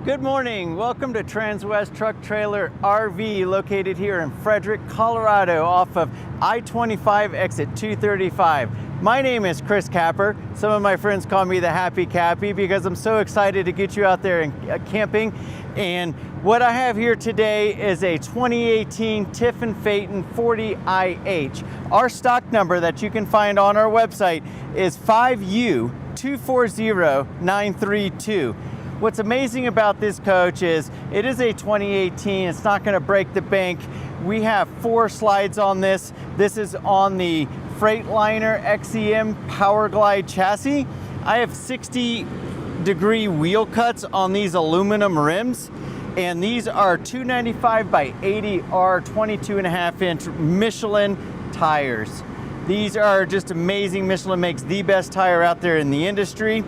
Good morning. Welcome to Transwest Truck Trailer RV, located here in Frederick, Colorado, off of I-25 exit 235. My name is Chris Capper. Some of my friends call me the Happy Cappy because I'm so excited to get you out there and camping. And what I have here today is a 2018 Tiffin Phaeton 40IH. Our stock number that you can find on our website is 5U240932. What's amazing about this coach is it is a 2018. It's not going to break the bank. We have 4 slides on this. This is on the Freightliner XCM Power Glide Chassis. I have 60-degree wheel cuts on these aluminum rims, and these are 295 by 80 R 22.5-inch Michelin tires. These are just amazing. Michelin makes the best tire out there in the industry.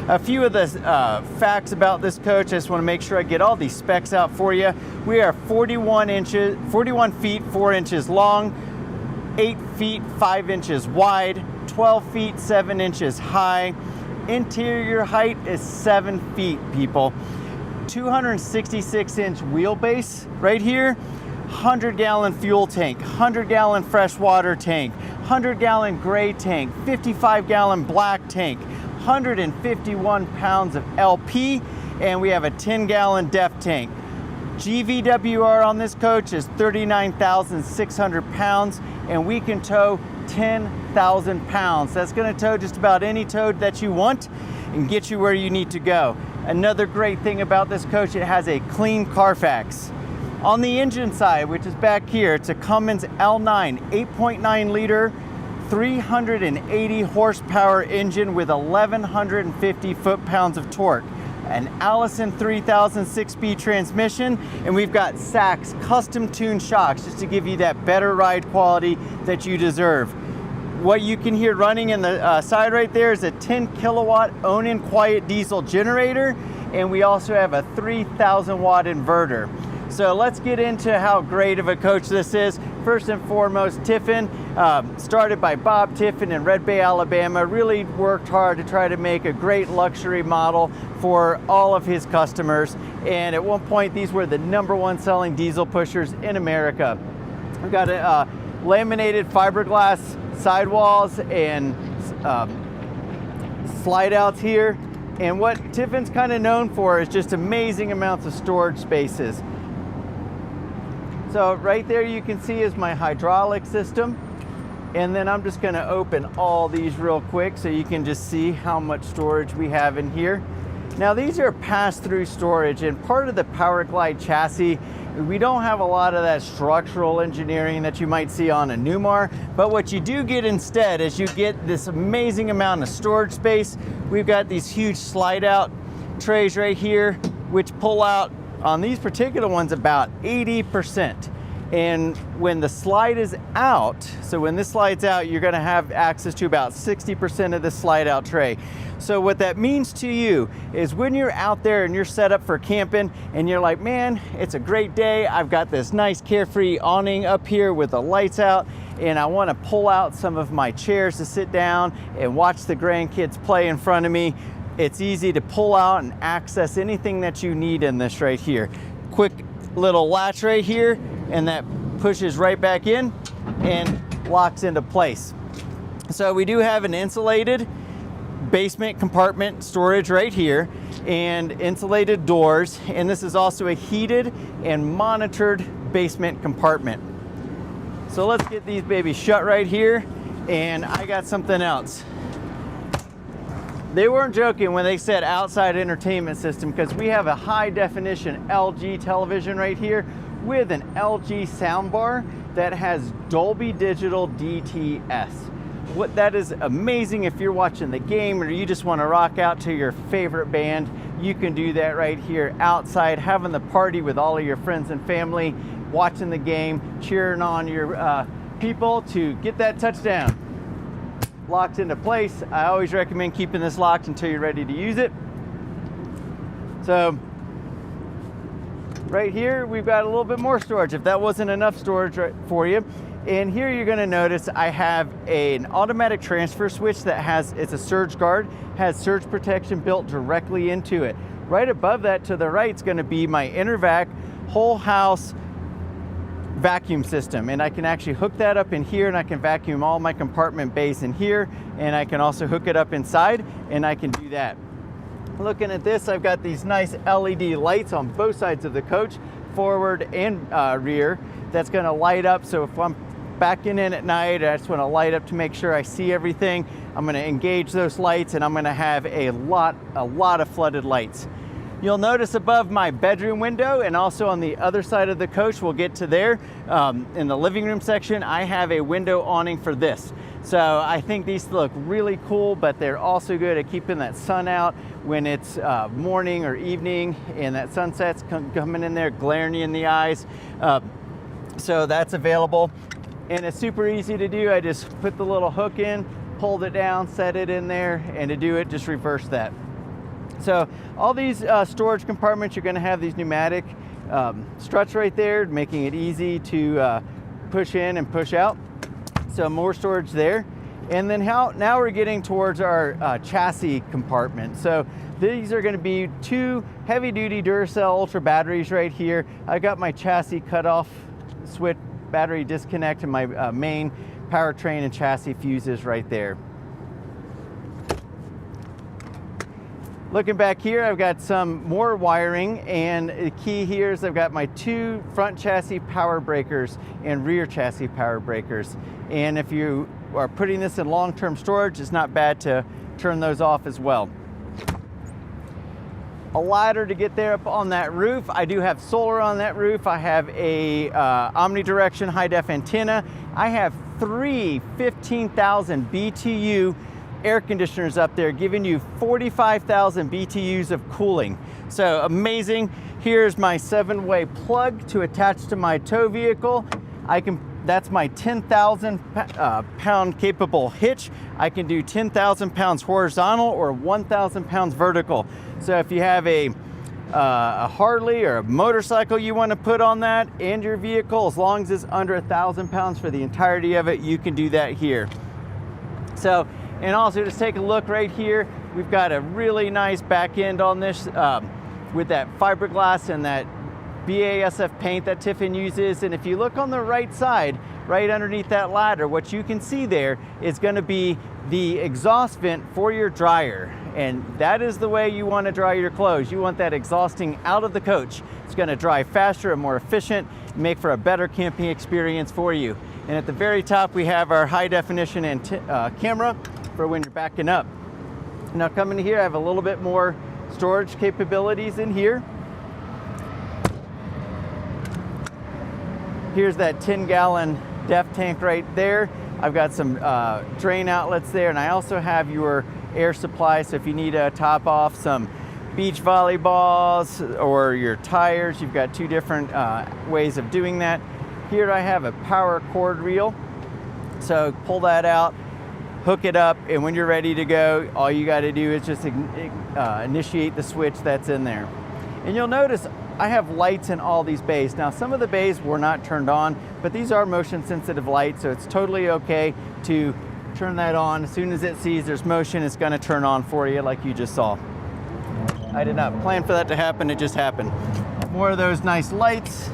A few of the facts about this coach, I just want to make sure I get all these specs out for you. We are 41 feet 4 inches long, 8 feet 5 inches wide, 12 feet 7 inches high. Interior height is 7 feet, people. 266-inch wheelbase right here. 100-gallon fuel tank, 100-gallon freshwater tank, 100-gallon gray tank, 55-gallon black tank, 151 pounds of LP, and we have a 10-gallon DEF tank. GVWR on this coach is 39,600 pounds, and we can tow 10,000 pounds. That's going to tow just about any toad that you want and get you where you need to go. Another great thing about this coach, it has a clean Carfax. On the engine side, which is back here, it's a Cummins L9 8.9 liter 380 horsepower engine with 1,150 foot-pounds of torque. An Allison 3000 6-speed transmission, and we've got Sachs custom-tuned shocks just to give you that better ride quality that you deserve. What you can hear running in the side right there is a 10 kilowatt own-in quiet diesel generator, and we also have a 3,000 watt inverter. So let's get into how great of a coach this is. First and foremost, Tiffin, started by Bob Tiffin in Red Bay, Alabama, really worked hard to try to make a great luxury model for all of his customers. And at one point, these were the #1 selling diesel pushers in America. We've got laminated fiberglass sidewalls and slide outs here. And what Tiffin's kind of known for is just amazing amounts of storage spaces. So right there you can see is my hydraulic system, and then I'm just going to open all these real quick so you can just see how much storage we have in here. Now these are pass-through storage, and part of the Power Glide chassis, we don't have a lot of that structural engineering that you might see on a Newmar, but what you do get instead is you get this amazing amount of storage space. We've got these huge slide-out trays right here, which pull out on these particular ones about 80%. And when the slide is out, so when this slides out, you're gonna have access to about 60% of the slide out tray. So what that means to you is when you're out there and you're set up for camping and you're like, man, it's a great day. I've got this nice carefree awning up here with the lights out, and I wanna pull out some of my chairs to sit down and watch the grandkids play in front of me. It's easy to pull out and access anything that you need in this right here. Quick little latch right here, and that pushes right back in and locks into place. So we do have an insulated basement compartment storage right here and insulated doors, and this is also a heated and monitored basement compartment. So let's get these babies shut right here, and I got something else. They weren't joking when they said outside entertainment system, because we have a high definition LG television right here with an LG soundbar that has Dolby Digital DTS. What that is amazing if you're watching the game or you just want to rock out to your favorite band. You can do that right here outside, having the party with all of your friends and family, watching the game, cheering on your people to get that touchdown. Locked into place. I always recommend keeping this locked until you're ready to use it. So right here we've got a little bit more storage if that wasn't enough storage for you. And here you're going to notice I have an automatic transfer switch that it's a surge guard, has surge protection built directly into it. Right above that to the right is going to be my intervac whole house vacuum system, and I can actually hook that up in here, and I can vacuum all my compartment bays in here, and I can also hook it up inside, and I can do that. Looking at this, I've got these nice LED lights on both sides of the coach, forward and rear, that's going to light up. So if I'm backing in at night, I just want to light up to make sure I see everything. I'm going to engage those lights, and I'm going to have a lot of flooded lights. You'll notice above my bedroom window, and also on the other side of the coach, we'll get to there, in the living room section, I have a window awning for this. So I think these look really cool, but they're also good at keeping that sun out when it's morning or evening, and that sunset's coming in there, glaring you in the eyes. So that's available, and it's super easy to do. I just put the little hook in, pulled it down, set it in there, and to do it, just reverse that. So all these storage compartments, you're going to have these pneumatic struts right there, making it easy to push in and push out. So more storage there. And then now we're getting towards our chassis compartment. So these are going to be 2 heavy-duty Duracell Ultra batteries right here. I got my chassis cutoff switch battery disconnect, and my main powertrain and chassis fuses right there. Looking back here, I've got some more wiring, and the key here is I've got my 2 front chassis power breakers and rear chassis power breakers. And if you are putting this in long-term storage, it's not bad to turn those off as well. A ladder to get there up on that roof. I do have solar on that roof. I have a omnidirection high-def antenna. I have 3 15,000 BTU air conditioners up there, giving you 45,000 BTUs of cooling. So amazing. Here's my 7-way plug to attach to my tow vehicle. That's my 10,000 pound capable hitch. I can do 10,000 pounds horizontal or 1,000 pounds vertical. So if you have a Harley or a motorcycle you want to put on that and your vehicle, as long as it's under 1,000 pounds for the entirety of it, you can do that here. So, and also just take a look right here. We've got a really nice back end on this with that fiberglass and that BASF paint that Tiffin uses. And if you look on the right side, right underneath that ladder, what you can see there is going to be the exhaust vent for your dryer. And that is the way you want to dry your clothes. You want that exhausting out of the coach. It's going to dry faster and more efficient, make for a better camping experience for you. And at the very top, we have our high definition camera for when you're backing up. Now coming here, I have a little bit more storage capabilities in here. Here's that 10-gallon DEF tank right there. I've got some drain outlets there, and I also have your air supply, so if you need to top off some beach volleyballs or your tires, you've got 2 different ways of doing that. Here I have a power cord reel, so pull that out, hook it up, and when you're ready to go, all you got to do is just initiate the switch that's in there. And you'll notice I have lights in all these bays. Now, some of the bays were not turned on, but these are motion sensitive lights, so it's totally okay to turn that on. As soon as it sees there's motion, it's going to turn on for you like you just saw. I did not plan for that to happen, it just happened. More of those nice lights.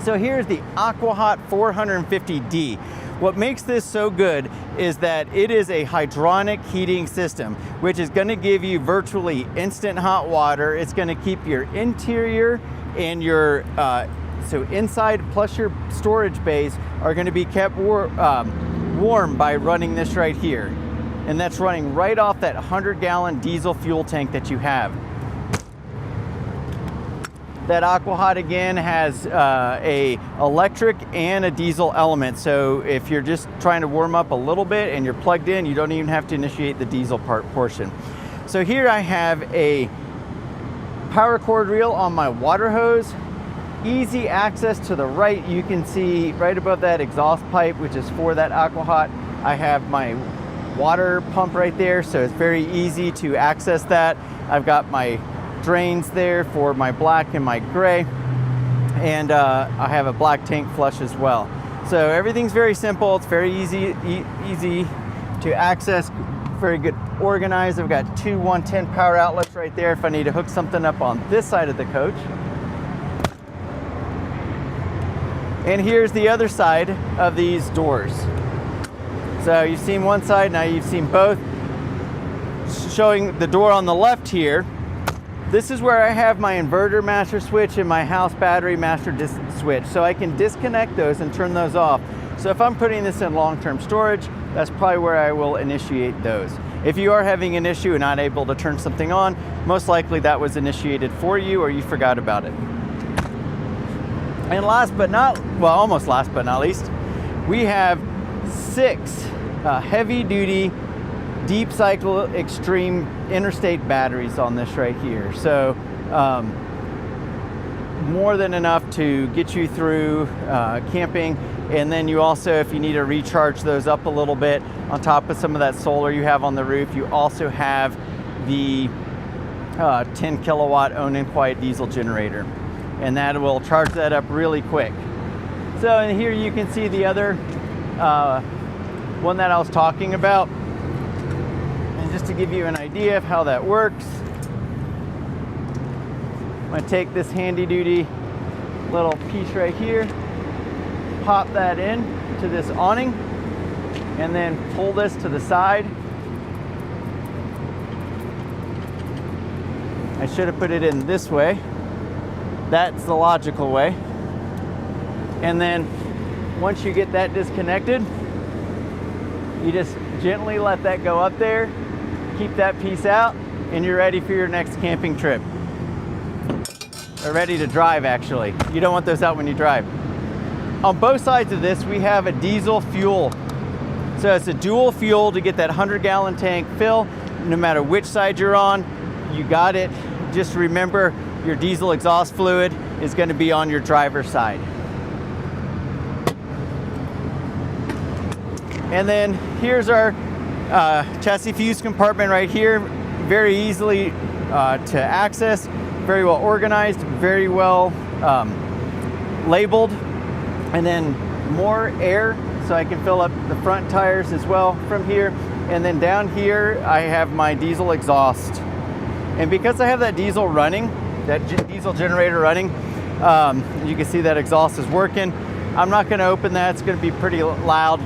So here's the AquaHot 450D. What makes this so good is that it is a hydronic heating system, which is going to give you virtually instant hot water. It's going to keep your interior and your so inside plus your storage bays are going to be kept warm by running this right here. And that's running right off that 100-gallon diesel fuel tank that you have. That AquaHot again has a electric and a diesel element. So if you're just trying to warm up a little bit and you're plugged in, you don't even have to initiate the diesel portion. So here I have a power cord reel on my water hose. Easy access to the right. You can see right above that exhaust pipe, which is for that AquaHot. I have my water pump right there, so it's very easy to access that. I've got my drains there for my black and my gray, and I have a black tank flush as well. So everything's very simple. It's very easy to access very good organized. I've got two 110 power outlets right there if I need to hook something up on this side of the coach. And here's the other side of these doors. So you've seen one side, now you've seen both. Showing the door on the left here, this is where I have my inverter master switch and my house battery master switch. So I can disconnect those and turn those off. So if I'm putting this in long-term storage, that's probably where I will initiate those. If you are having an issue and not able to turn something on, most likely that was initiated for you or you forgot about it. And last but not, well, almost last but not least, we have 6 heavy-duty deep cycle extreme interstate batteries on this right here. So more than enough to get you through camping. And then you also, if you need to recharge those up a little bit on top of some of that solar you have on the roof, you also have the 10 kilowatt own and quiet diesel generator. And that will charge that up really quick. So and here you can see the other one that I was talking about. And just to give you an idea of how that works, I'm going to take this handy duty little piece right here, pop that in to this awning, and then pull this to the side. I should have put it in this way. That's the logical way. And then once you get that disconnected, you just gently let that go up there, keep that piece out, and you're ready for your next camping trip. Or ready to drive, actually. You don't want those out when you drive. On both sides of this, we have a diesel fuel. So it's a dual fuel to get that 100-gallon tank fill. No matter which side you're on, you got it. Just remember, your diesel exhaust fluid is going to be on your driver's side. And then here's our chassis fuse compartment right here. Very easily to access, very well organized, very well labeled. And then more air, so I can fill up the front tires as well from here. And then down here, I have my diesel exhaust. And because I have that diesel running, that diesel generator running, you can see that exhaust is working. I'm not gonna open that, it's gonna be pretty loud.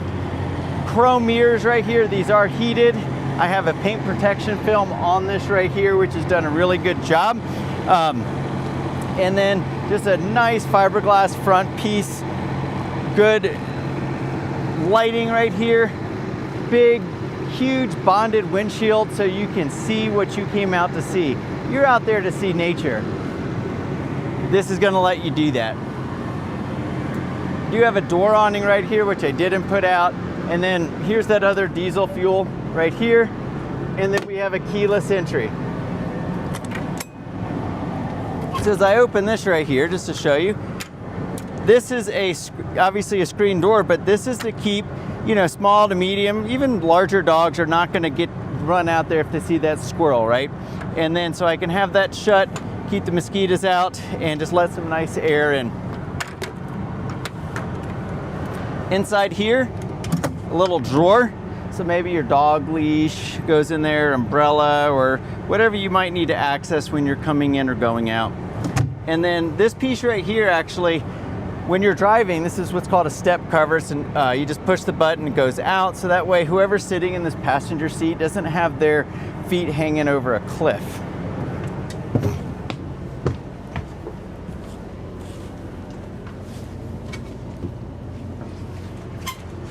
Chrome mirrors right here, these are heated. I have a paint protection film on this right here, which has done a really good job. And then just a nice fiberglass front piece. Good lighting right here. Big, huge bonded windshield so you can see what you came out to see. You're out there to see nature. This is gonna let you do that. You have a door awning right here, which I didn't put out. And then here's that other diesel fuel right here. And then we have a keyless entry. So as I open this right here, just to show you, this is obviously a screen door, but this is to keep, you know, small to medium, even larger dogs are not gonna run out there if they see that squirrel, right? And then so I can have that shut, keep the mosquitoes out, and just let some nice air in. Inside here, a little drawer. So maybe your dog leash goes in there, umbrella, or whatever you might need to access when you're coming in or going out. And then this piece right here, actually, when you're driving, this is what's called a step cover. So you just push the button, it goes out. So that way, whoever's sitting in this passenger seat doesn't have their feet hanging over a cliff.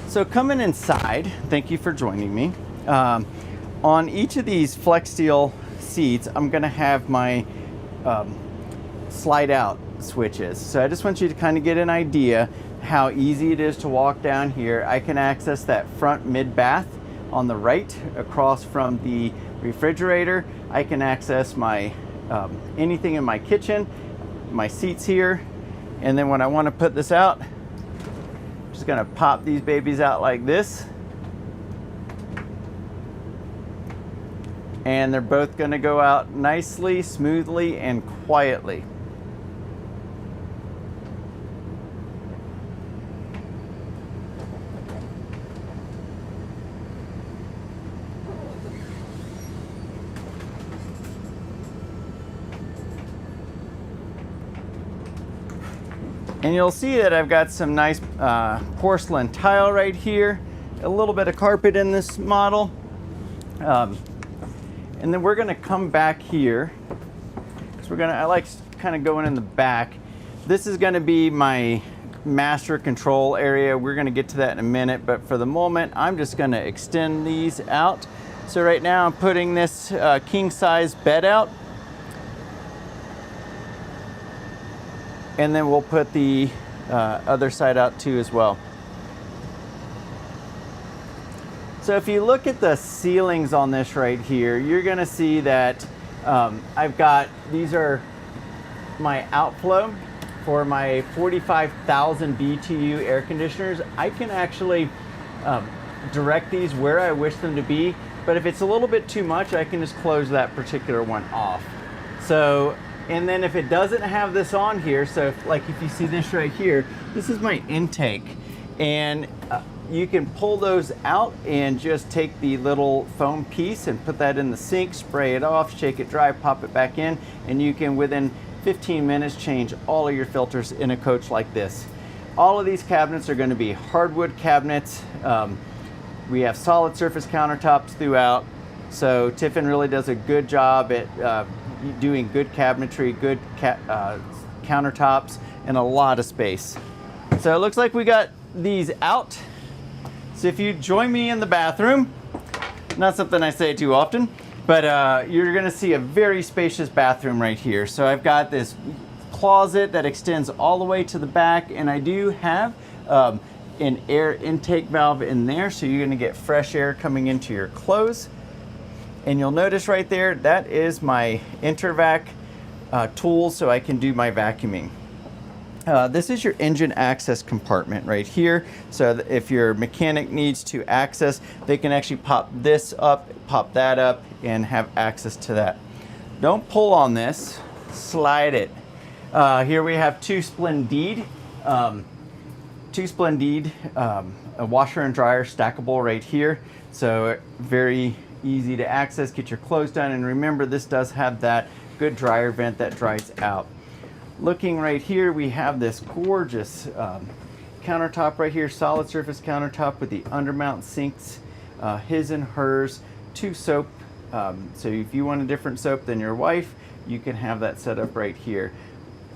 So coming inside, thank you for joining me. On each of these Flex Steel seats, I'm gonna have my slide out switches. So I just want you to kind of get an idea how easy it is to walk down here. I can access that front mid bath on the right across from the refrigerator. I can access my anything in my kitchen, my seats here. And then when I want to put this out, just gonna pop these babies out like this. And they're both gonna go out nicely, smoothly, and quietly. And you'll see that I've got some nice porcelain tile right here, a little bit of carpet in this model. And then we're gonna come back here. So I like kind of going in the back. This is gonna be my master control area. We're gonna get to that in a minute, but for the moment, I'm just gonna extend these out. So right now I'm putting this king size bed out. And then we'll put the other side out too as well. So if you look at the ceilings on this right here, you're gonna see that I've got, these are my outflow for my 45,000 BTU air conditioners. I can actually direct these where I wish them to be, but if it's a little bit too much, I can just close that particular one off. So, and then if it doesn't have this on here, so if you see this right here, this is my intake. And you can pull those out and just take the little foam piece and put that in the sink, spray it off, shake it dry, pop it back in, and you can within 15 minutes change all of your filters in a coach like this. All of these cabinets are going to be hardwood cabinets. We have solid surface countertops throughout. So Tiffin really does a good job at doing good cabinetry, good countertops, and a lot of space. So it looks like we got these out. So if you join me in the bathroom, not something I say too often, but you're gonna see a very spacious bathroom right here. So I've got this closet that extends all the way to the back, and I do have an air intake valve in there, so you're gonna get fresh air coming into your clothes. And you'll notice right there, that is my intervac tool, so I can do my vacuuming. This is your engine access compartment right here. So that if your mechanic needs to access, they can actually pop this up, pop that up, and have access to that. Don't pull on this, slide it. Here we have two Splendide, a washer and dryer stackable right here. So very easy to access, get your clothes done, and remember this does have that good dryer vent that dries out. Looking right here, we have this gorgeous countertop right here, solid surface countertop with the undermount sinks, his and hers, two soap. So if you want a different soap than your wife, you can have that set up right here.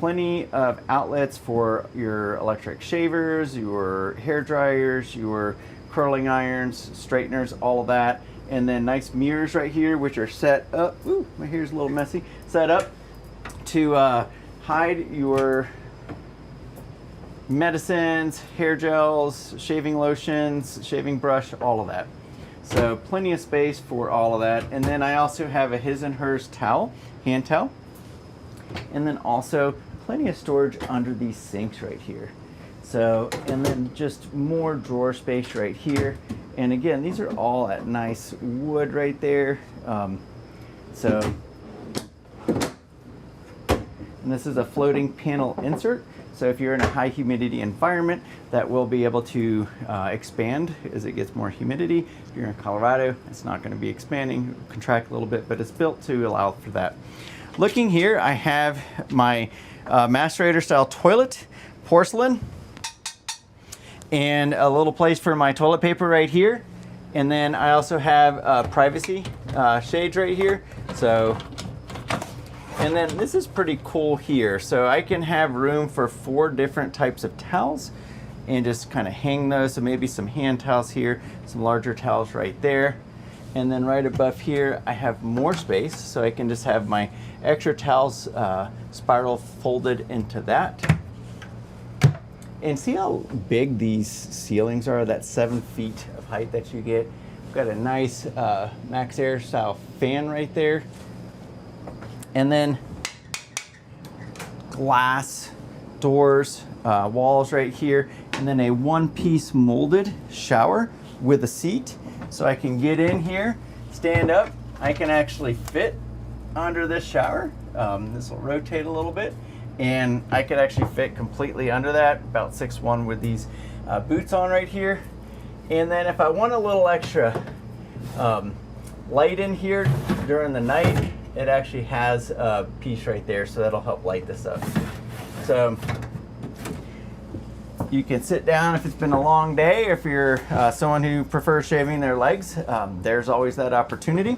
Plenty of outlets for your electric shavers, your hair dryers, your curling irons, straighteners, all of that. And then nice mirrors right here, which are set up. Ooh, my hair's a little messy. Set up to hide your medicines, hair gels, shaving lotions, shaving brush, all of that. So plenty of space for all of that. And then I also have a his and hers towel, hand towel. And then also plenty of storage under these sinks right here. So, and then just more drawer space right here. And again, these are all at nice wood right there. And this is a floating panel insert. So if you're in a high humidity environment, that will be able to expand as it gets more humidity. If you're in Colorado, it's not going to be expanding, contract a little bit, but it's built to allow for that. Looking here, I have my macerator style toilet, porcelain, and a little place for my toilet paper right here. And then I also have privacy shades right here. So, and then this is pretty cool here. So I can have room for 4 different types of towels and just kind of hang those. So maybe some hand towels here, some larger towels right there. And then right above here, I have more space. So I can just have my extra towels spiral folded into that. And see how big these ceilings are, that 7 feet of height that you get. We've got a nice Max Air style fan right there. And then glass doors, walls right here. And then a one-piece molded shower with a seat. So I can get in here, stand up. I can actually fit under this shower. This will rotate a little bit. And I could actually fit completely under that, about 6'1" with these boots on right here. And then if I want a little extra light in here during the night, it actually has a piece right there, so that'll help light this up. So You can sit down if it's been a long day, or if you're someone who prefers shaving their legs, there's always that opportunity.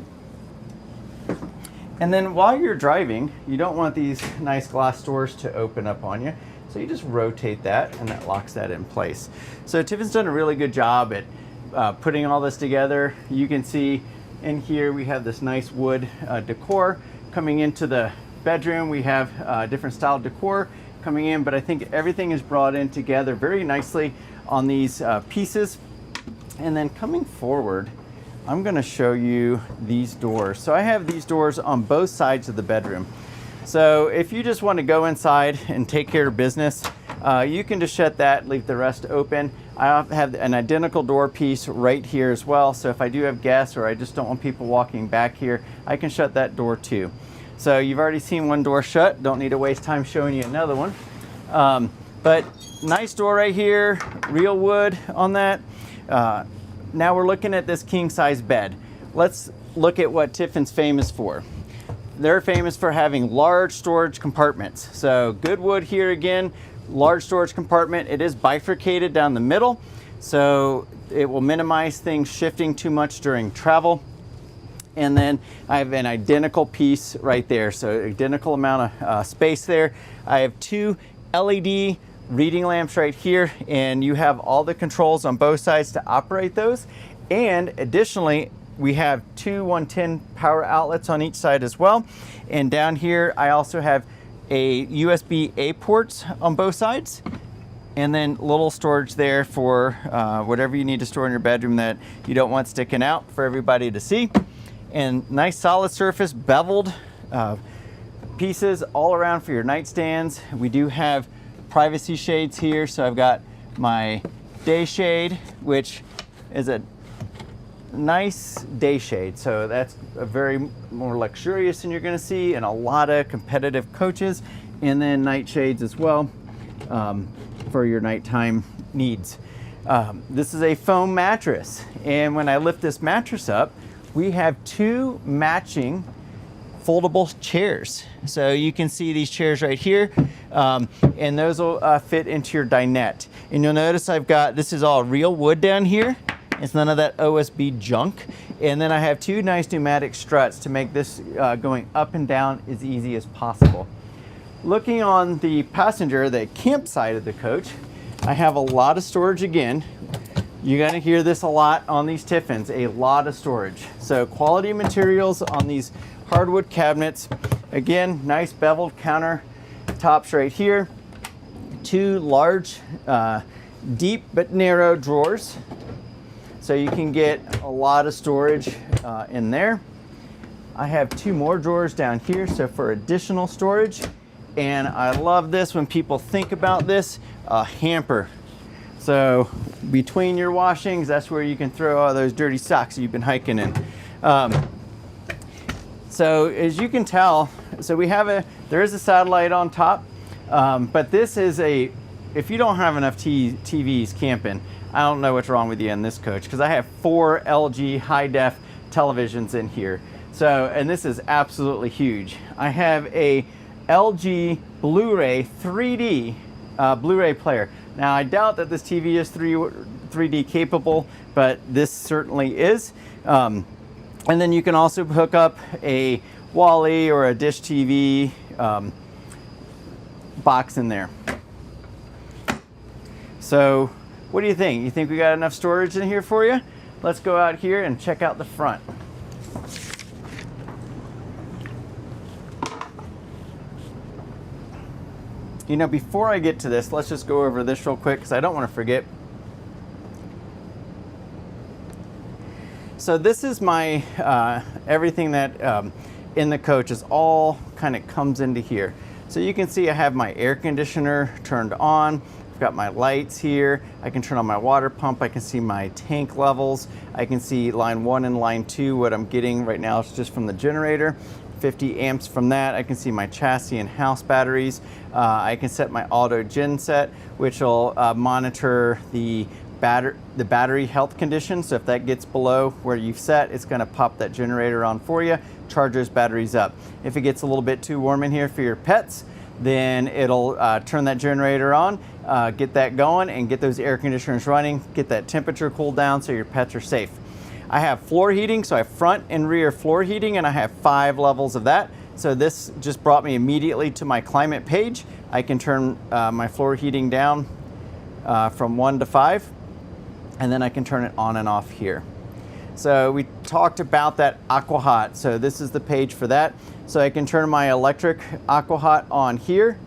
And then while you're driving, you don't want these nice glass doors to open up on you. So you just rotate that, and that locks that in place. So Tiffin's done a really good job at putting all this together. You can see in here we have this nice wood decor. Coming into the bedroom, we have different style decor coming in, but I think everything is brought in together very nicely on these pieces. And then coming forward, I'm going to show you these doors. So I have these doors on both sides of the bedroom. So if you just want to go inside and take care of business, you can just shut that, leave the rest open. I have an identical door piece right here as well. So if I do have guests, or I just don't want people walking back here, I can shut that door too. So you've already seen one door shut. Don't need to waste time showing you another one. But nice door right here, real wood on that. Now we're looking at this king size bed. Let's look at what Tiffin's famous for. They're famous for having large storage compartments. So good wood here again, large storage compartment. It is bifurcated down the middle, so it will minimize things shifting too much during travel. And then I have an identical piece right there, so identical amount of space there. I have two LED reading lamps right here, and you have all the controls on both sides to operate those. And additionally, we have two 110 power outlets on each side as well. And down here, I also have a USB-A ports on both sides, and then little storage there for whatever you need to store in your bedroom that you don't want sticking out for everybody to see. And nice solid surface beveled pieces all around for your nightstands. We do have privacy shades here, so I've got my day shade, which is a nice day shade, so that's a very more luxurious than you're going to see in a lot of competitive coaches. And then night shades as well for your nighttime needs. This is a foam mattress, and when I lift this mattress up, we have two matching foldable chairs. So you can see these chairs right here, and those will fit into your dinette. And you'll notice I've got, this is all real wood down here. It's none of that OSB junk. And then I have two nice pneumatic struts to make this going up and down as easy as possible. Looking on the passenger, the camp side of the coach, I have a lot of storage again. You're gonna hear this a lot on these Tiffins, a lot of storage. So quality materials on these hardwood cabinets. Again, nice beveled countertops right here. Two large, deep but narrow drawers. So you can get a lot of storage in there. I have two more drawers down here, so for additional storage. And I love this when people think about this, a hamper. So between your washings, that's where you can throw all those dirty socks you've been hiking in. So as you can tell, so we have there is a satellite on top, but this is if you don't have enough TVs camping, I don't know what's wrong with you in this coach, because I have 4 LG high-def televisions in here. So, and this is absolutely huge. I have a LG Blu-ray 3D Blu-ray player. Now, I doubt that this TV is 3D capable, but this certainly is. And then you can also hook up a Wally or a Dish TV box in there. So, what do you think? You think we got enough storage in here for you? Let's go out here and check out the front. You know, before I get to this, let's just go over this real quick because I don't want to forget. So this is my, everything that in the coach is all kind of comes into here. So you can see I have my air conditioner turned on. I've got my lights here. I can turn on my water pump. I can see my tank levels. I can see line 1 and line 2. What I'm getting right now is just from the generator. 50 amps from that. I can see my chassis and house batteries. I can set my auto gen set, which will monitor the battery health condition. So if that gets below where you've set, it's going to pop that generator on for you, charge those batteries up. If it gets a little bit too warm in here for your pets, then it'll turn that generator on. get that going and get those air conditioners running, get that temperature cooled down so your pets are safe. I have floor heating, so I have front and rear floor heating, and I have 5 levels of that. So this just brought me immediately to my climate page. I can turn my floor heating down from 1 to 5, and then I can turn it on and off here. So we talked about that aqua hot. So this is the page for that. So I can turn my electric aqua hot on here,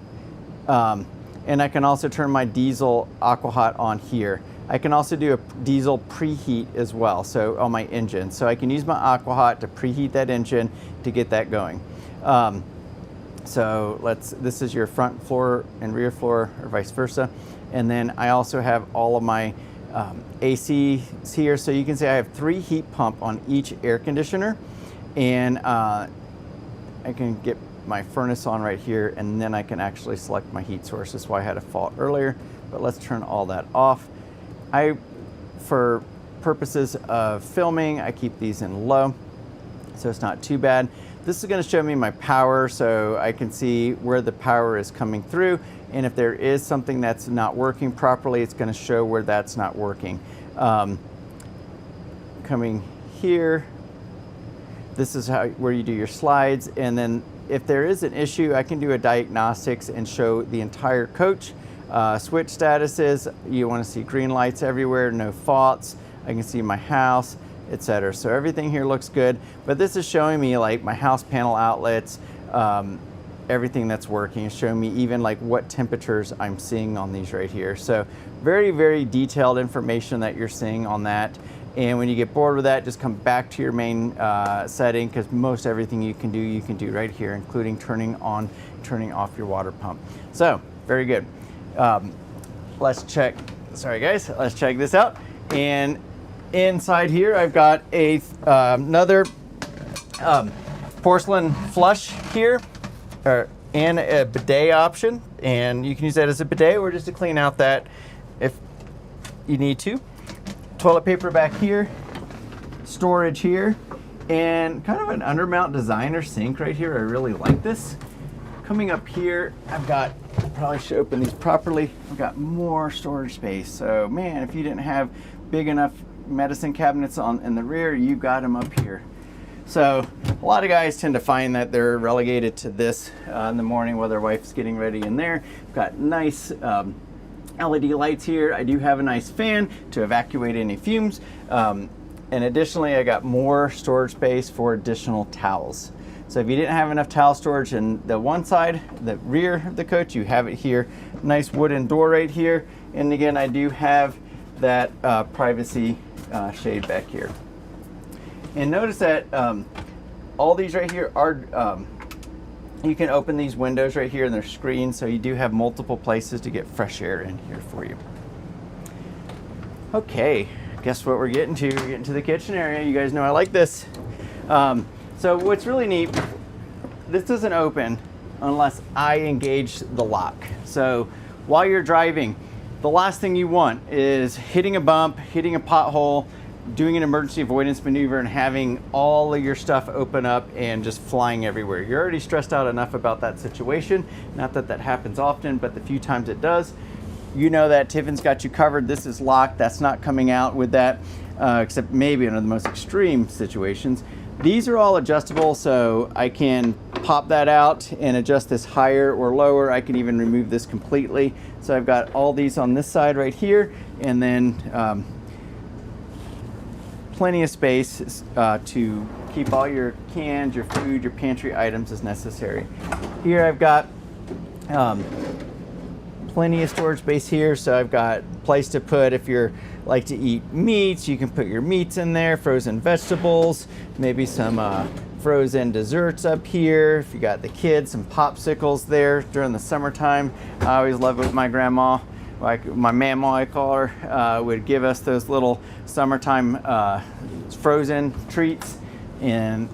and I can also turn my diesel aqua hot on here. I can also do a diesel preheat as well, so on my engine. So I can use my aqua hot to preheat that engine to get that going. This is your front floor and rear floor, or vice versa. And then I also have all of my ACs here. So you can see I have 3 heat pump on each air conditioner, and I can get my furnace on right here, and then I can actually select my heat source. That's why I had a fault earlier, but let's turn all that off. For purposes of filming, I keep these in low, so it's not too bad. This is going to show me my power, so I can see where the power is coming through, and if there is something that's not working properly, it's going to show where that's not working. Coming here, this is where you do your slides, and then if there is an issue, I can do a diagnostics and show the entire coach. Switch statuses, you want to see green lights everywhere, no faults. I can see my house, etc. So everything here looks good, but this is showing me like my house panel outlets, everything that's working. It's showing me even like what temperatures I'm seeing on these right here. So very, very detailed information that you're seeing on that. And when you get bored with that, just come back to your main setting, because most everything you can do right here, including turning on, turning off your water pump. So very good. Let's check, sorry guys, let's check this out. And inside here, I've got another porcelain flush here, and a bidet option. And you can use that as a bidet or just to clean out that if you need to. Toilet paper back here, storage here, and kind of an undermount designer sink right here. I really like this. Coming up here, I've got, I probably should open these properly. I've got more storage space. So man, if you didn't have big enough medicine cabinets in the rear, you got them up here. So a lot of guys tend to find that they're relegated to this in the morning while their wife's getting ready in there. I've got nice LED lights here. I do have a nice fan to evacuate any fumes. And additionally, I got more storage space for additional towels. So if you didn't have enough towel storage in the one side, the rear of the coach, you have it here. Nice wooden door right here. And again, I do have that privacy shade back here. And notice that all these right here are, you can open these windows right here and they're screened, so you do have multiple places to get fresh air in here for you. Okay, guess what we're getting to? We're getting to the kitchen area. You guys know I like this. So what's really neat, this doesn't open unless I engage the lock. So while you're driving, the last thing you want is hitting a bump, hitting a pothole, doing an emergency avoidance maneuver and having all of your stuff open up and just flying everywhere. You're already stressed out enough about that situation. Not that that happens often, but the few times it does, you know that Tiffin's got you covered. This is locked. That's not coming out with that, except maybe under the most extreme situations. These are all adjustable, so I can pop that out and adjust this higher or lower. I can even remove this completely. So I've got all these on this side right here, and then plenty of space to keep all your cans, your food, your pantry items as necessary. Here I've got plenty of storage space here, so I've got place to put, if you're like to eat meats, you can put your meats in there, frozen vegetables, maybe some frozen desserts up here. If you got the kids, some popsicles there during the summertime. I always love it with my grandma, like my mama I call her, would give us those little summertime frozen treats, and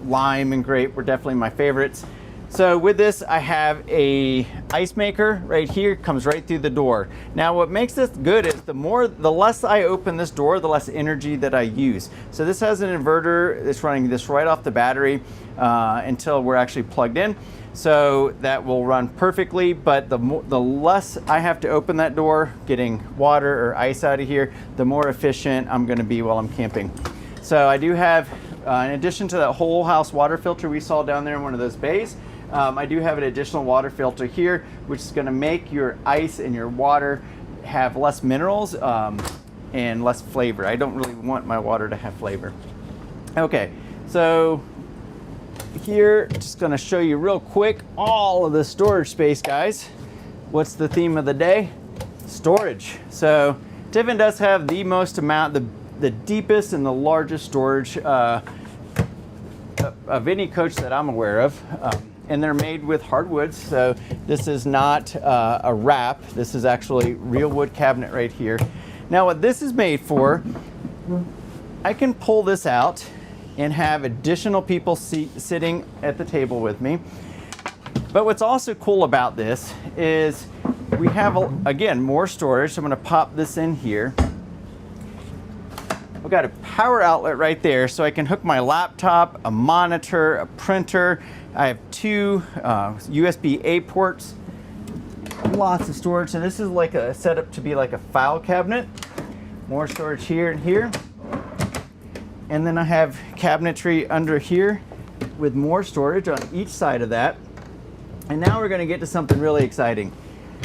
lime and grape were definitely my favorites. So with this, I have a ice maker right here, comes right through the door. Now what makes this good is the less I open this door, the less energy that I use. So this has an inverter that's running this right off the battery until we're actually plugged in. So that will run perfectly, but the less I have to open that door, getting water or ice out of here, the more efficient I'm gonna be while I'm camping. So I do have, in addition to that whole house water filter we saw down there in one of those bays, I do have an additional water filter here, which is going to make your ice and your water have less minerals and less flavor. I don't really want my water to have flavor. Okay, so here, just going to show you real quick all of the storage space, guys. What's the theme of the day? Storage. So Tiffin does have the most amount, the deepest and the largest storage of any coach that I'm aware of. And they're made with hardwoods, so this is not a wrap. This is actually real wood cabinet right here. Now what this is made for, I can pull this out and have additional people sitting at the table with me. But what's also cool about this is we have, again, more storage. So I'm gonna pop this in here. I've got a power outlet right there, so I can hook my laptop, a monitor, a printer. I have two USB-A ports, lots of storage, and this is like a setup to be like a file cabinet. More storage here and here. And then I have cabinetry under here with more storage on each side of that. And now we're gonna get to something really exciting.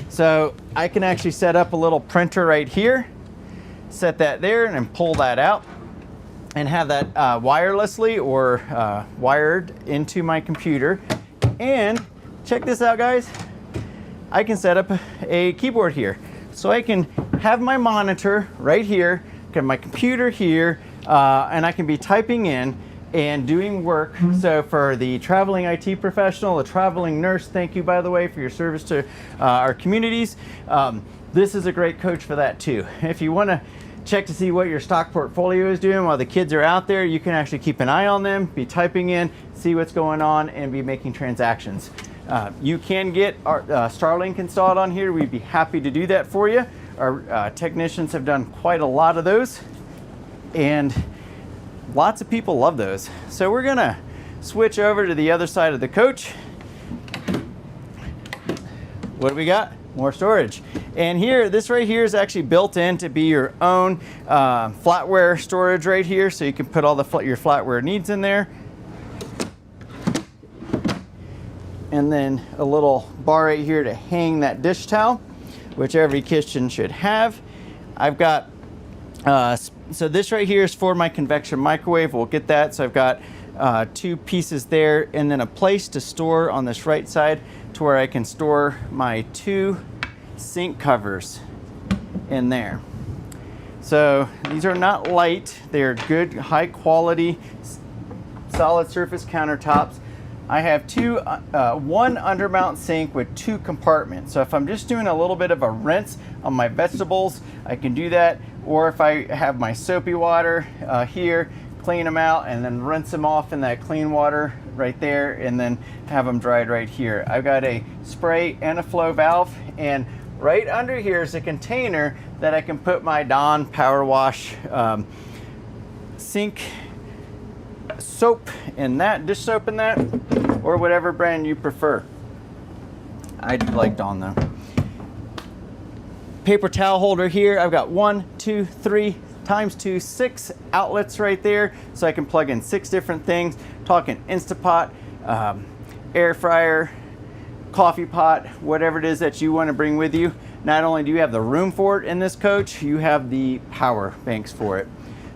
So I can actually set up a little printer right here, set that there, and then pull that out and have that wirelessly or wired into my computer. And check this out, guys. I can set up a keyboard here. So I can have my monitor right here, get my computer here, and I can be typing in and doing work. So for the traveling IT professional, the traveling nurse, thank you, by the way, for your service to our communities. This is a great coach for that too. If you wanna check to see what your stock portfolio is doing while the kids are out there, you can actually keep an eye on them, be typing in, see what's going on, and be making transactions. You can get our Starlink installed on here. We'd be happy to do that for you. Our technicians have done quite a lot of those, and lots of people love those. So we're gonna switch over to the other side of the coach. What do we got? More storage. And here, this right here is actually built in to be your own flatware storage right here, so you can put all your flatware needs in there. And then a little bar right here to hang that dish towel, which every kitchen should have. I've got, so this right here is for my convection microwave. We'll get that. So I've got two pieces there, and then a place to store on this right side to where I can store my two sink covers in there. So these are not light, they're good, high quality, solid surface countertops. I have one undermount sink with two compartments. So if I'm just doing a little bit of a rinse on my vegetables, I can do that. Or if I have my soapy water here, clean them out and then rinse them off in that clean water right there, and then have them dried right here. I've got a spray and a flow valve, and right under here is a container that I can put my Dawn Power Wash sink soap in that, dish soap in that, or whatever brand you prefer. I like Dawn though. Paper towel holder here. I've got 1, 2, 3 times 2, 6 outlets right there, so I can plug in 6 different things. Talking Instapot, air fryer, coffee pot, whatever it is that you want to bring with you. Not only do you have the room for it in this coach, you have the power banks for it.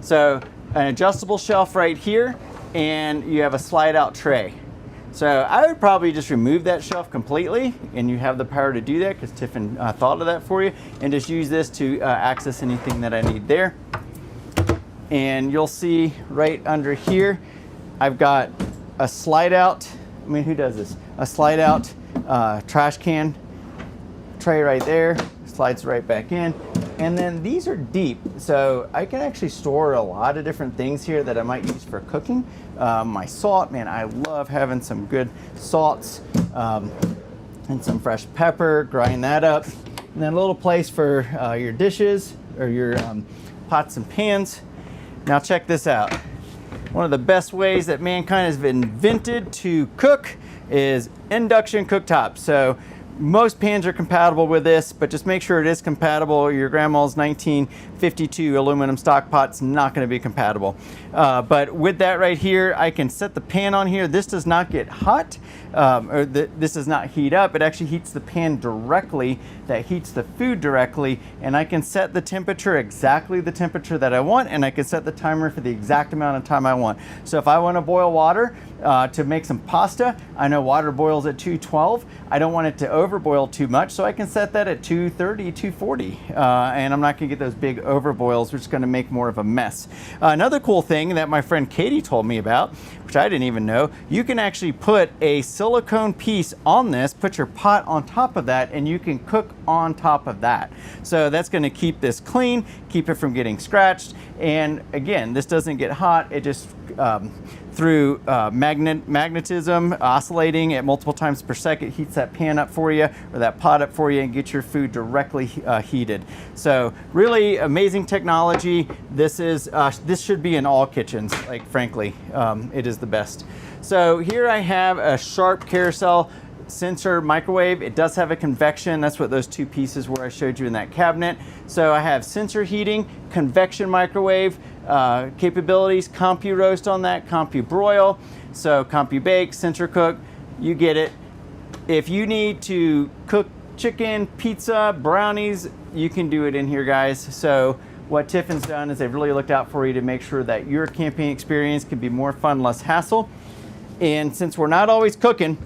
So an adjustable shelf right here, and you have a slide out tray. So I would probably just remove that shelf completely, and you have the power to do that because Tiffin thought of that for you, and just use this to access anything that I need there. And you'll see right under here, I've got a slide out, I mean, who does this? A slide out trash can tray right there, slides right back in. And then these are deep, so I can actually store a lot of different things here that I might use for cooking. My salt, man, I love having some good salts and some fresh pepper, grind that up. And then a little place for your dishes or your pots and pans. Now check this out. One of the best ways that mankind has invented to cook is induction cooktop. So most pans are compatible with this, but just make sure it is compatible. Your grandma's 1952 aluminum stock pot's not going to be compatible. But with that right here, I can set the pan on here. This does not get hot, this does not heat up. It actually heats the pan directly. That heats the food directly, and I can set the temperature exactly the temperature that I want, and I can set the timer for the exact amount of time I want. So if I want to boil water to make some pasta, I know water boils at 212. I don't want it to overboil too much, so I can set that at 230, 240, and I'm not going to get those big overboils, which is going to make more of a mess. Another cool thing that my friend Katie told me about, which I didn't even know, you can actually put a silicone piece on this, put your pot on top of that, and you can cook on top of that. So that's going to keep this clean, keep it from getting scratched, and again, this doesn't get hot. It just through magnetism oscillating at multiple times per second heats that pan up for you, or that pot up for you, and get your food directly heated. So really amazing technology. This should be in all kitchens, like frankly. It is the best. So here I have a Sharp carousel sensor microwave. It does have a convection. That's what those two pieces were I showed you in that cabinet. So I have sensor heating, convection microwave capabilities, CompuRoast on that, CompuBroil, so CompuBake, sensor cook, you get it. If you need to cook chicken, pizza, brownies, you can do it in here, guys. So what Tiffin's done is they've really looked out for you to make sure that your camping experience can be more fun, less hassle. And since we're not always cooking,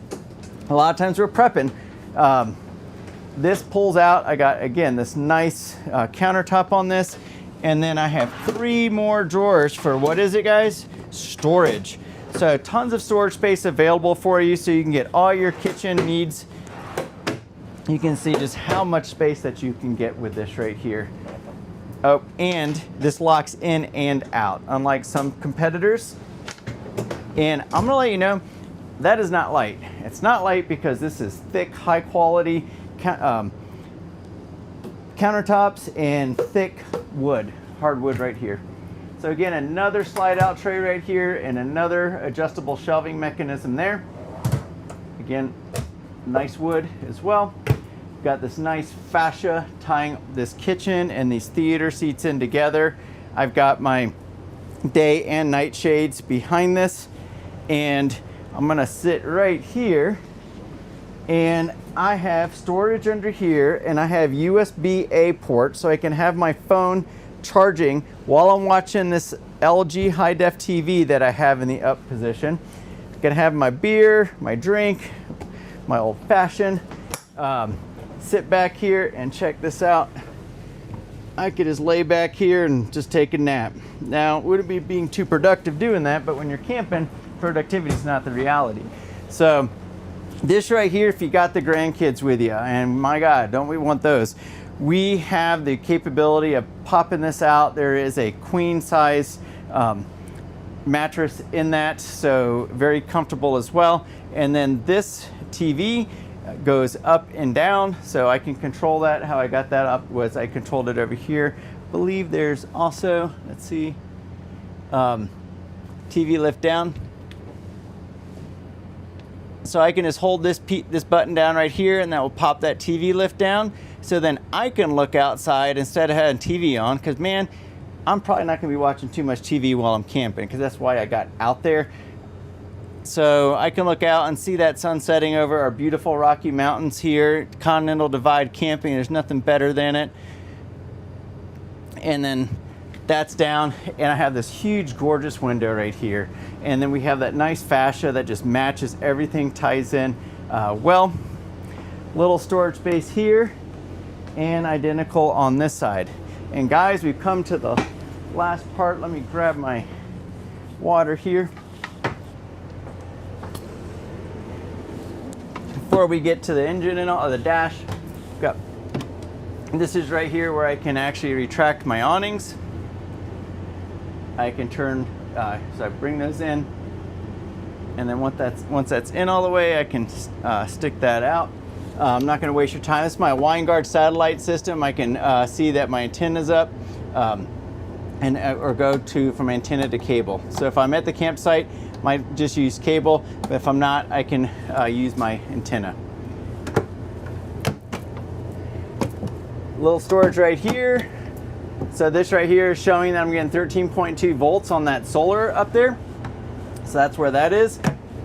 a lot of times we're prepping. This pulls out. I got, again, this nice countertop on this. And then I have 3 more drawers for, what is it, guys? Storage. So tons of storage space available for you, so you can get all your kitchen needs. You can see just how much space that you can get with this right here. Oh, and this locks in and out, unlike some competitors. And I'm gonna let you know, that is not light. It's not light because this is thick, high quality countertops and thick wood, hardwood right here. So again, another slide out tray right here and another adjustable shelving mechanism there. Again, nice wood as well. Got this nice fascia tying this kitchen and these theater seats in together. I've got my day and night shades behind this, and I'm gonna sit right here, and I have storage under here, and I have USB-A port, so I can have my phone charging while I'm watching this LG high-def TV that I have in the up position. I can have my beer, my drink, my old-fashioned. Sit back here and check this out. I could just lay back here and just take a nap. Now, wouldn't be being too productive doing that, but when you're camping, productivity is not the reality. So this right here, if you got the grandkids with you, and my God, don't we want those? We have the capability of popping this out. There is a queen size mattress in that, so very comfortable as well. And then this TV goes up and down, so I can control that. How I got that up was I controlled it over here. I believe there's also, let's see, TV lift down. So I can just hold this button down right here, and that will pop that TV lift down. So then I can look outside instead of having TV on, because man, I'm probably not gonna be watching too much TV while I'm camping, because that's why I got out there. So I can look out and see that sun setting over our beautiful Rocky Mountains here. Continental Divide camping, there's nothing better than it. And then that's down, and I have this huge, gorgeous window right here. And then we have that nice fascia that just matches everything, ties in well. Little storage space here, and identical on this side. And guys, we've come to the last part. Let me grab my water here before we get to the engine and all, or the dash. Got, this is right here where I can actually retract my awnings. I can turn, so I bring those in, And then once that's in all the way, I can stick that out. I'm not going to waste your time. This is my Winegard satellite system. I can see that my antenna's up, or go from antenna to cable. So if I'm at the campsite, I might just use cable. But if I'm not, I can use my antenna. Little storage right here. So this right here is showing that I'm getting 13.2 volts on that solar up there. So that's where that is.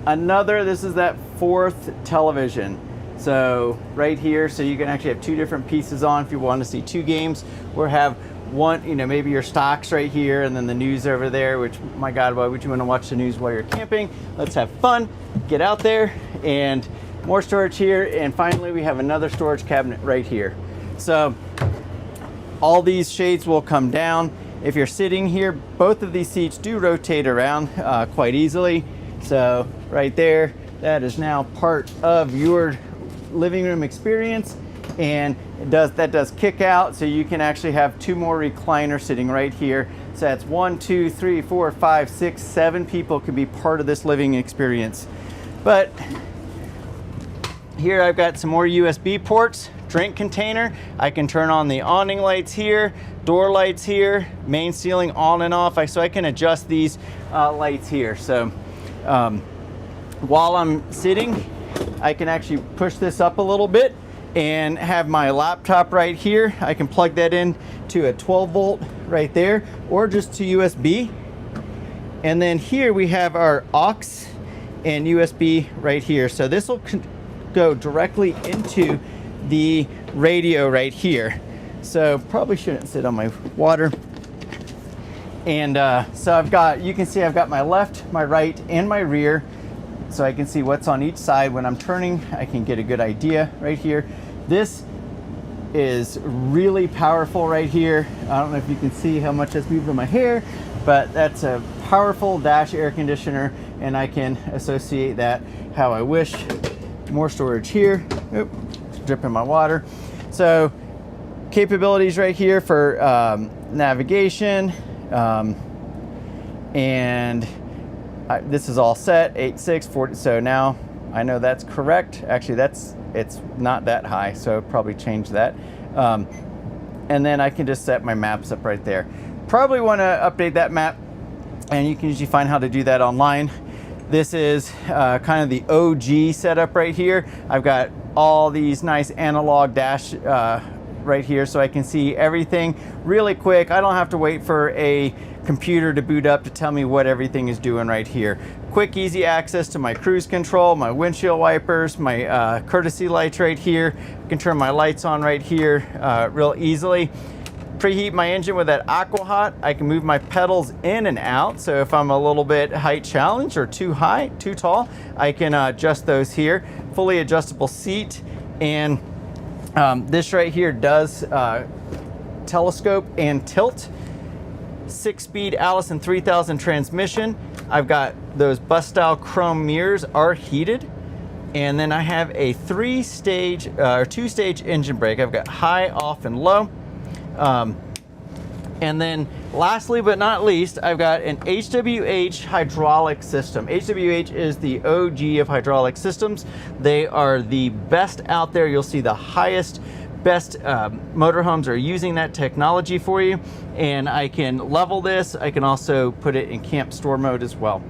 This is that 4th television. So right here, so you can actually have 2 different pieces on if you want to see 2 games, or have one, maybe your stocks right here and then the news over there, which, my God, why would you want to watch the news while you're camping? Let's have fun, get out there, and more storage here. And finally, we have another storage cabinet right here. So all these shades will come down. If you're sitting here, both of these seats do rotate around quite easily. So right there, that is now part of your living room experience, and that does kick out, so you can actually have 2 more recliners sitting right here. So that's 1, 2, 3, 4, 5, 6, 7 people could be part of this living experience. But here I've got some more USB ports, drink container. I can turn on the awning lights here, door lights here, main ceiling on and off. So I can adjust these lights here. So while I'm sitting, I can actually push this up a little bit and have my laptop right here. I can plug that in to a 12 volt right there, or just to USB. And then here we have our aux and USB right here. So this will go directly into the radio right here. So probably shouldn't sit on my water. And so you can see I've got my left, my right, and my rear. So I can see what's on each side. When I'm turning, I can get a good idea right here. This is really powerful right here. I don't know if you can see how much that's moving my hair, but that's a powerful dash air conditioner, and I can associate that how I wish. More storage here. Oop, dripping my water. So capabilities right here for navigation, and this is all set, 8.640. So now I know that's correct. Actually, it's not that high, so I'll probably change that. And then I can just set my maps up right there. Probably want to update that map, and you can usually find how to do that online. This is kind of the OG setup right here. I've got all these nice analog dash right here, so I can see everything really quick. I don't have to wait for a computer to boot up to tell me what everything is doing right here. Quick, easy access to my cruise control, my windshield wipers, my courtesy lights right here. I can turn my lights on right here real easily. Preheat my engine with that AquaHot. I can move my pedals in and out, so if I'm a little bit height challenged or too high, too tall, I can adjust those here. Fully adjustable seat, and this right here does telescope and tilt. 6-speed Allison 3000 transmission. I've got those bus style chrome mirrors are heated, and then I have a 2-stage engine brake. I've got high, off, and low. And then lastly but not least, I've got an HWH hydraulic system. HWH is the OG of hydraulic systems. They are the best out there. You'll see the best motorhomes are using that technology for you. And I can level this. I can also put it in camp store mode as well.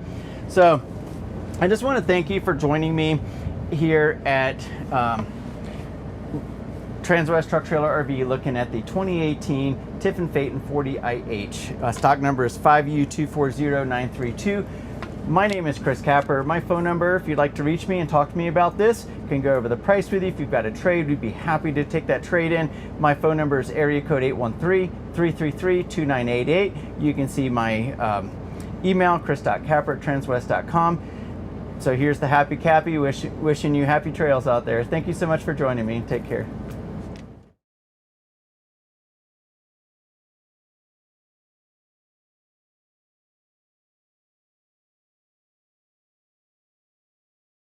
So I just want to thank you for joining me here at Transwest Truck Trailer RV, looking at the 2018 Tiffin Phaeton 40IH. Stock number is 5U240932. My name is Chris Capper. My phone number, if you'd like to reach me and talk to me about this, can go over the price with you. If you've got a trade, we'd be happy to take that trade in. My phone number is area code 813-333-2988. You can see my email, chris.capper@transwest.com. So here's the Happy Cappy, wishing you happy trails out there. Thank you so much for joining me. Take care.